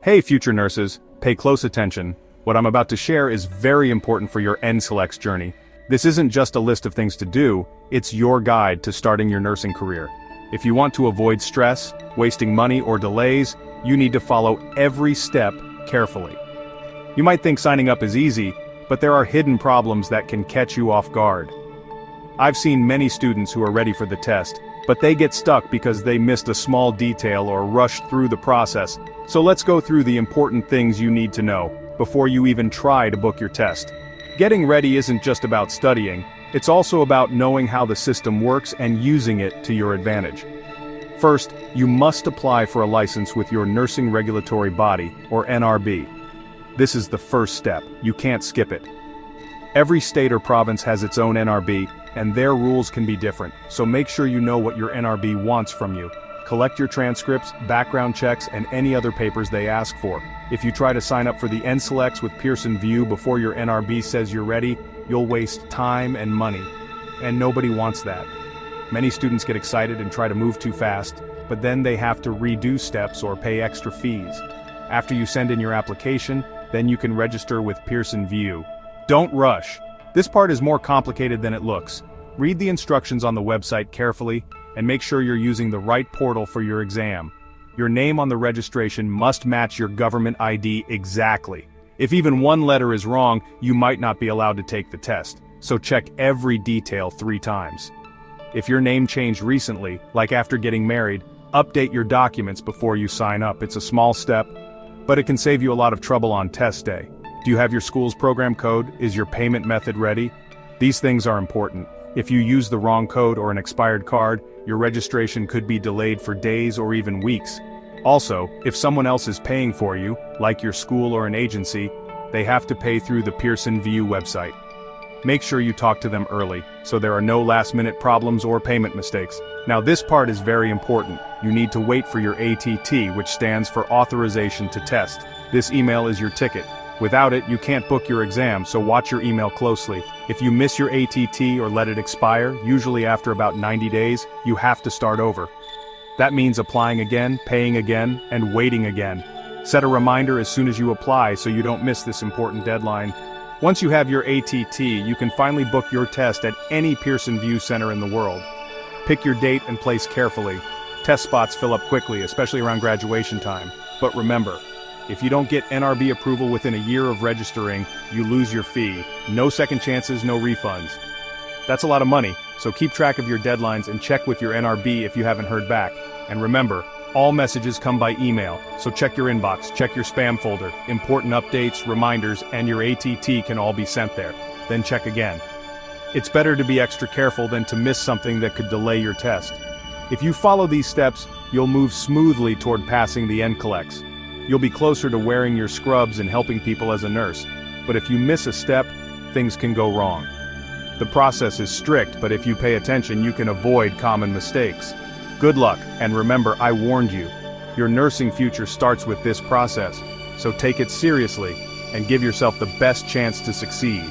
Hey future nurses, pay close attention. What I'm about to share is very important for your NCLEX journey. This isn't just a list of things to do, it's your guide to starting your nursing career. If you want to avoid stress, wasting money or delays, you need to follow every step carefully. You might think signing up is easy, but there are hidden problems that can catch you off guard. I've seen many students who are ready for the test, but they get stuck because they missed a small detail or rushed through the process. So let's go through the important things you need to know before you even try to book your test. Getting ready isn't just about studying, it's also about knowing how the system works and using it to your advantage. First, you must apply for a license with your nursing regulatory body, or NRB. This is the first step, you can't skip it. Every state or province has its own NRB, and their rules can be different, so make sure you know what your NRB wants from you. Collect your transcripts, background checks, and any other papers they ask for. If you try to sign up for the NCLEX with Pearson VUE before your NRB says you're ready, you'll waste time and money. And nobody wants that. Many students get excited and try to move too fast, but then they have to redo steps or pay extra fees. After you send in your application, then you can register with Pearson VUE. Don't rush. This part is more complicated than it looks. Read the instructions on the website carefully, and make sure you're using the right portal for your exam. Your name on the registration must match your government ID exactly. If even one letter is wrong, you might not be allowed to take the test, so check every detail 3 times. If your name changed recently, like after getting married, update your documents before you sign up. It's a small step, but it can save you a lot of trouble on test day. Do you have your school's program code? Is your payment method ready? These things are important. If you use the wrong code or an expired card, your registration could be delayed for days or even weeks. Also, if someone else is paying for you, like your school or an agency, they have to pay through the Pearson VUE website. Make sure you talk to them early, so there are no last-minute problems or payment mistakes. Now this part is very important. You need to wait for your ATT, which stands for Authorization to Test. This email is your ticket. Without it, you can't book your exam, so watch your email closely. If you miss your ATT or let it expire, usually after about 90 days, you have to start over. That means applying again, paying again, and waiting again. Set a reminder as soon as you apply so you don't miss this important deadline. Once you have your ATT, you can finally book your test at any Pearson VUE center in the world. Pick your date and place carefully. Test spots fill up quickly, especially around graduation time. But remember, if you don't get NRB approval within a year of registering, you lose your fee. No second chances, no refunds. That's a lot of money, so keep track of your deadlines and check with your NRB if you haven't heard back. And remember, all messages come by email, so check your inbox, check your spam folder. Important updates, reminders, and your ATT can all be sent there. Then check again. It's better to be extra careful than to miss something that could delay your test. If you follow these steps, you'll move smoothly toward passing the NCLEX. You'll be closer to wearing your scrubs and helping people as a nurse. But if you miss a step, things can go wrong. The process is strict, but if you pay attention, you can avoid common mistakes. Good luck, and remember, I warned you. Your nursing future starts with this process, so take it seriously and give yourself the best chance to succeed.